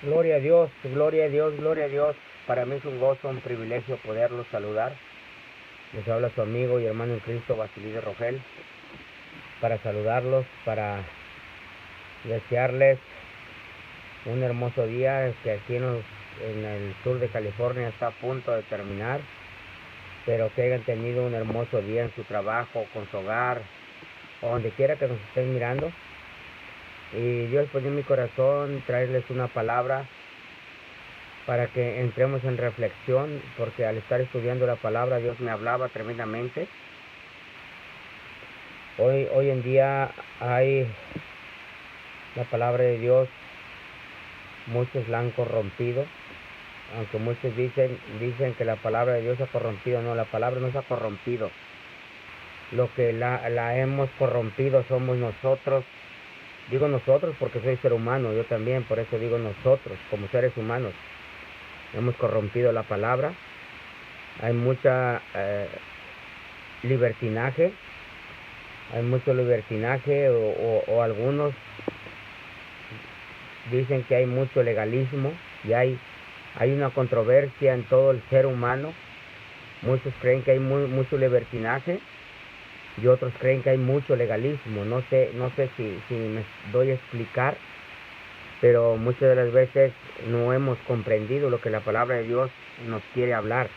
Gloria a Dios, gloria a Dios, gloria a Dios. Para mí es un gozo, un privilegio poderlos saludar. Les habla su amigo y hermano en Cristo, Basilio Rogel, para saludarlos, para desearles un hermoso día que aquí en el sur de California está a punto de terminar, pero que hayan tenido un hermoso día en su trabajo, con su hogar, o donde quiera que nos estén mirando. Y Dios pone en mi corazón traerles una palabra para que entremos en reflexión, porque al estar estudiando la palabra, Dios me hablaba tremendamente. Hoy en día hay la palabra de Dios, muchos la han corrompido, aunque muchos dicen que la palabra de Dios ha corrompido. No, la palabra no se ha corrompido. Lo que la hemos corrompido somos nosotros. Digo nosotros porque soy ser humano, yo también, por eso digo nosotros, como seres humanos. Hemos corrompido la palabra. Hay mucha libertinaje. Hay mucho libertinaje o algunos dicen que hay mucho legalismo y hay una controversia en todo el ser humano. Muchos creen que hay mucho libertinaje y otros creen que hay mucho legalismo. No sé si me doy a explicar, pero muchas de las veces no hemos comprendido lo que la palabra de Dios nos quiere hablar.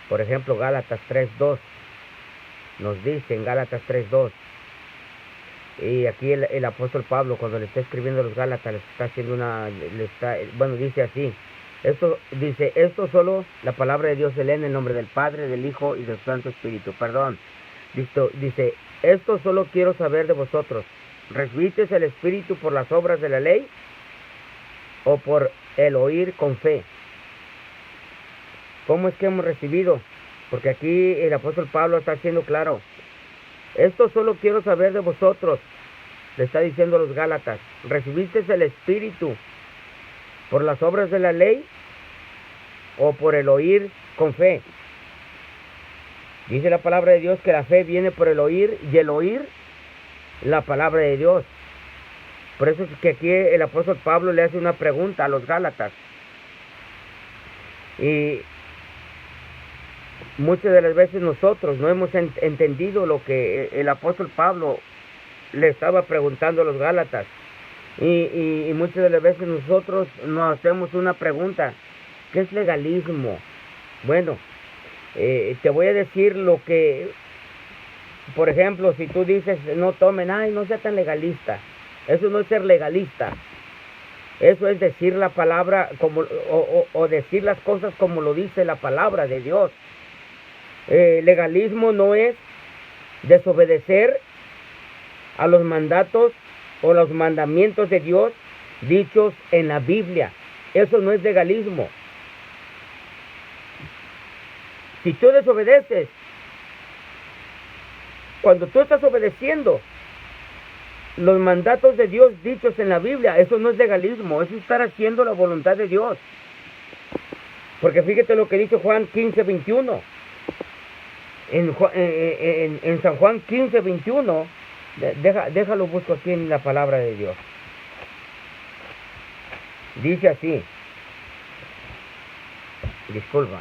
Por ejemplo, Gálatas 3:2 nos dice, en Gálatas 3:2, y aquí el apóstol Pablo, cuando le está escribiendo a los Gálatas, les está haciendo dice así, esto solo la palabra de Dios se lee en el nombre del Padre, del Hijo y del Santo Espíritu. Dice, esto solo quiero saber de vosotros, ¿recibisteis el Espíritu por las obras de la ley o por el oír con fe? ¿Cómo es que hemos recibido? Porque aquí el apóstol Pablo está haciendo claro, esto solo quiero saber de vosotros, le está diciendo a los Gálatas, ¿recibisteis el Espíritu por las obras de la ley o por el oír con fe? Dice la palabra de Dios que la fe viene por el oír, y el oír la palabra de Dios. Por eso es que aquí el apóstol Pablo le hace una pregunta a los Gálatas. Y muchas de las veces nosotros no hemos entendido lo que el apóstol Pablo le estaba preguntando a los Gálatas. Y muchas de las veces nosotros nos hacemos una pregunta: ¿qué es legalismo? Bueno, te voy a decir lo que, por ejemplo, si tú dices no tomen, no sea tan legalista. Eso no es ser legalista. Eso es decir la palabra como o decir las cosas como lo dice la palabra de Dios. Legalismo no es desobedecer a los mandatos o los mandamientos de Dios dichos en la Biblia. Eso no es legalismo. Si tú desobedeces, cuando tú estás obedeciendo los mandatos de Dios dichos en la Biblia, eso no es legalismo, eso es estar haciendo la voluntad de Dios. Porque fíjate lo que dice Juan 15:21. En San Juan 15:21, déjalo busco aquí en la palabra de Dios. Dice así, disculpa.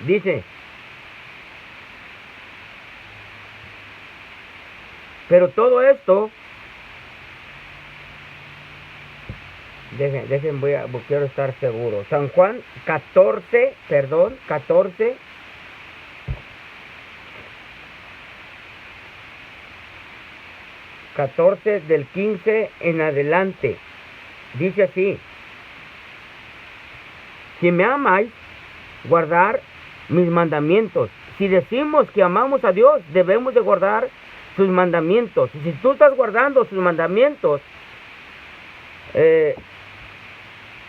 Dice, pero todo esto, quiero estar seguro. San Juan 14 del 15 en adelante. Dice así: si me amáis, guardar mis mandamientos. Si decimos que amamos a Dios, debemos de guardar sus mandamientos. Y si tú estás guardando sus mandamientos,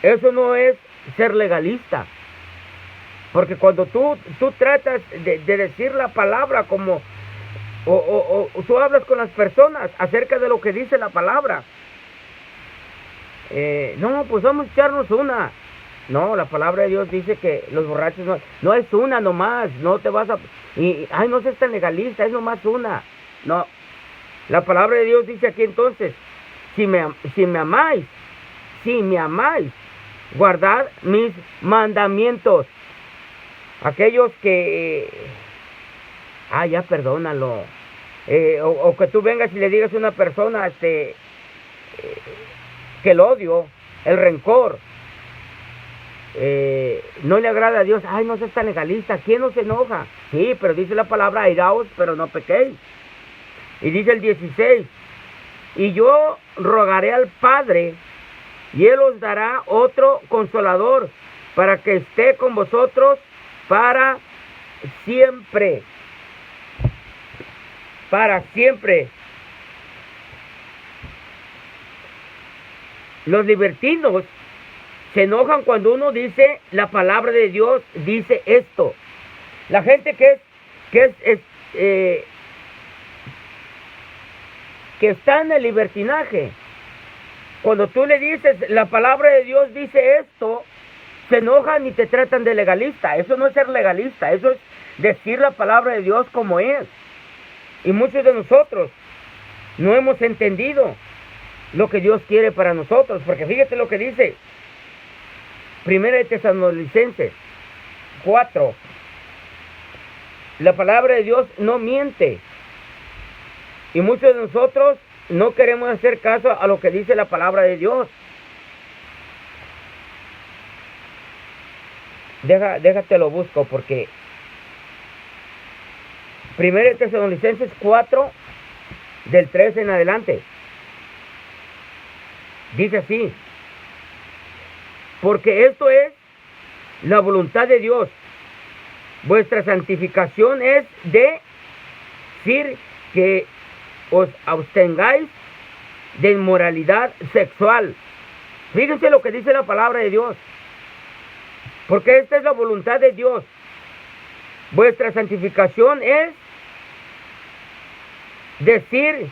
eso no es ser legalista. Porque cuando tú tratas de decir la palabra como o tú hablas con las personas acerca de lo que dice la palabra, no, pues vamos a echarnos una. No, la palabra de Dios dice que los borrachos no es una nomás, no te vas a... no seas tan legalista, es nomás una. No, la palabra de Dios dice aquí entonces si me amáis, guardad mis mandamientos. Aquellos que, ya perdónalo. O que tú vengas y le digas a una persona que el odio, el rencor, no le agrada a Dios. Ay, no seas tan legalista. ¿Quién no se enoja? Sí, pero dice la palabra, airaos, pero no pequéis. Y dice el 16, y yo rogaré al Padre, y Él os dará otro consolador, para que esté con vosotros para siempre. Para siempre. Los libertinos se enojan cuando uno dice la palabra de Dios, dice esto. La gente que está en el libertinaje, cuando tú le dices la palabra de Dios dice esto, se enojan y te tratan de legalista. Eso no es ser legalista, eso es decir la palabra de Dios como es. Y muchos de nosotros no hemos entendido lo que Dios quiere para nosotros, porque fíjate lo que dice 1 Tesalonicenses 4. La palabra de Dios no miente. Y muchos de nosotros no queremos hacer caso a lo que dice la palabra de Dios. Déjate lo busco, porque 1 Tesalonicenses 4, del 13 en adelante, dice así: porque esto es la voluntad de Dios, vuestra santificación es decir que os abstengáis de inmoralidad sexual. Fíjense lo que dice la palabra de Dios. Porque esta es la voluntad de Dios. Vuestra santificación es decir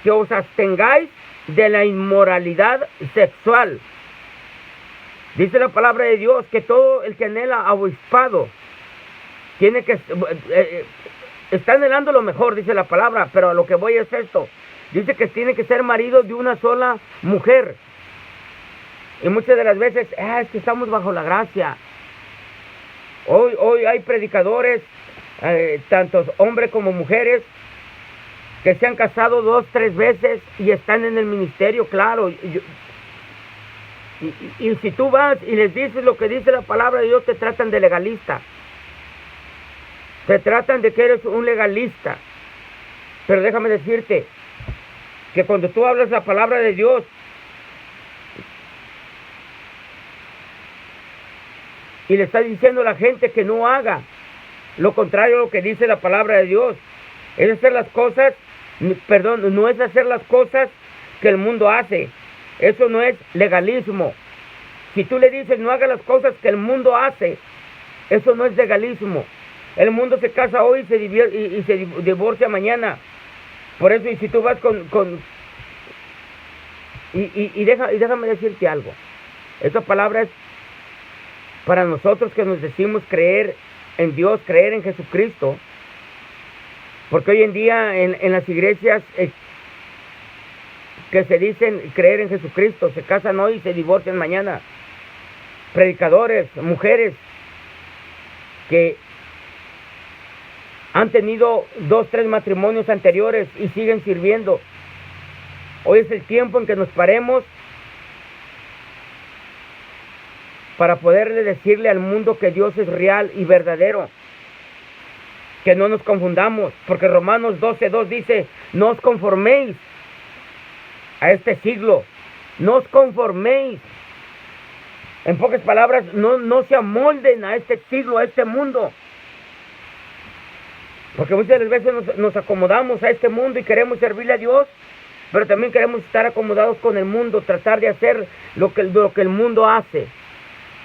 que os abstengáis de la inmoralidad sexual. Dice la palabra de Dios que todo el que anhela obispado tiene que está anhelando lo mejor, dice la palabra, pero a lo que voy es esto. Dice que tiene que ser marido de una sola mujer. Y muchas de las veces, es que estamos bajo la gracia. Hoy hay predicadores, tantos hombres como mujeres, que se han casado 2, 3 veces y están en el ministerio, claro. Y si tú vas y les dices lo que dice la palabra de Dios, te tratan de legalista. Te tratan de que eres un legalista. Pero déjame decirte que cuando tú hablas la palabra de Dios, y le estás diciendo a la gente que no haga lo contrario a lo que dice la palabra de Dios, es hacer las cosas, no es hacer las cosas que el mundo hace. Eso no es legalismo. Si tú le dices no haga las cosas que el mundo hace, eso no es legalismo. El mundo se casa hoy y se divorcia mañana. Por eso, y si tú vas déjame decirte algo. Esa palabra es para nosotros que nos decimos creer en Dios, creer en Jesucristo. Porque hoy en día en las iglesias que se dicen creer en Jesucristo, se casan hoy y se divorcian mañana. Predicadores, mujeres que han tenido 2, 3 matrimonios anteriores y siguen sirviendo. Hoy es el tiempo en que nos paremos para poderle decirle al mundo que Dios es real y verdadero. Que no nos confundamos, porque Romanos 12:2 dice, no os conforméis a este siglo, no os conforméis. En pocas palabras, no se amolden a este siglo, a este mundo. Porque muchas veces nos acomodamos a este mundo y queremos servirle a Dios, pero también queremos estar acomodados con el mundo, tratar de hacer lo que el mundo hace.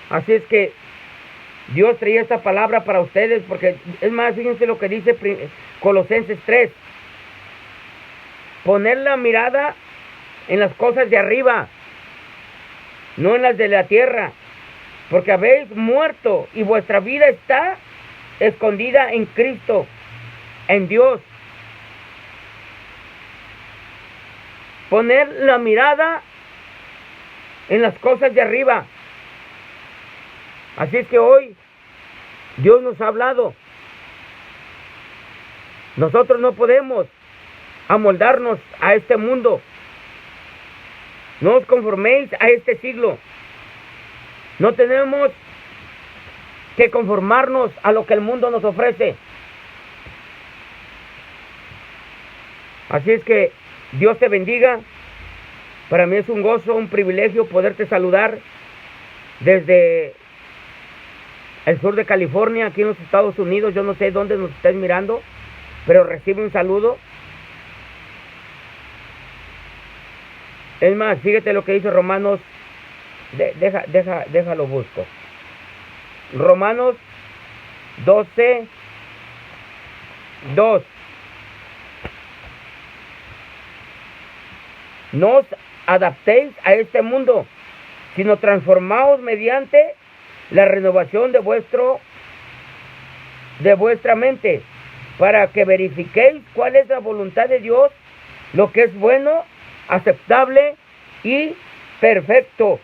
Así es que Dios traía esta palabra para ustedes, porque es más, fíjense lo que dice Colosenses 3. Poner la mirada en las cosas de arriba, no en las de la tierra, porque habéis muerto y vuestra vida está escondida en Cristo, en Dios. poner la mirada en las cosas de arriba. Así es que hoy Dios nos ha hablado. Nosotros no podemos amoldarnos a este mundo. No os conforméis a este siglo. No tenemos que conformarnos a lo que el mundo nos ofrece. Así es que Dios te bendiga. Para mí es un gozo, un privilegio poderte saludar desde el sur de California, aquí en los Estados Unidos. Yo no sé dónde nos estés mirando, pero recibe un saludo. Es más, fíjate lo que dice Romanos. Déjalo busco. Romanos 12:2. No os adaptéis a este mundo, sino transformaos mediante la renovación de vuestra mente, para que verifiquéis cuál es la voluntad de Dios, lo que es bueno, aceptable y perfecto.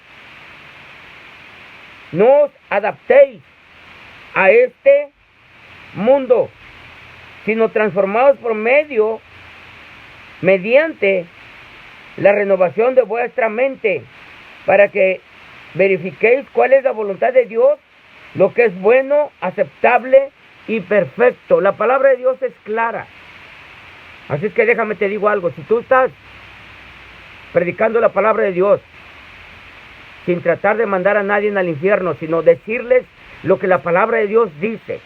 No os adaptéis a este mundo, sino transformaos mediante la renovación de vuestra mente, para que verifiquéis cuál es la voluntad de Dios, lo que es bueno, aceptable y perfecto. La palabra de Dios es clara. Así es que déjame te digo algo. Si tú estás predicando la palabra de Dios sin tratar de mandar a nadie al infierno, sino decirles lo que la palabra de Dios dice,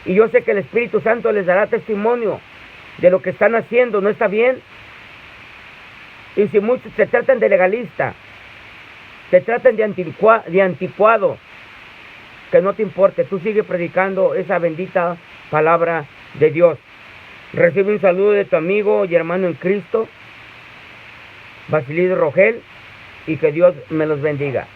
y yo sé que el Espíritu Santo les dará testimonio de lo que están haciendo, ¿no está bien? Y si muchos te tratan de legalista, te tratan de anticuado, que no te importe, tú sigue predicando esa bendita palabra de Dios. Recibe un saludo de tu amigo y hermano en Cristo, Basilio Rogel, y que Dios me los bendiga.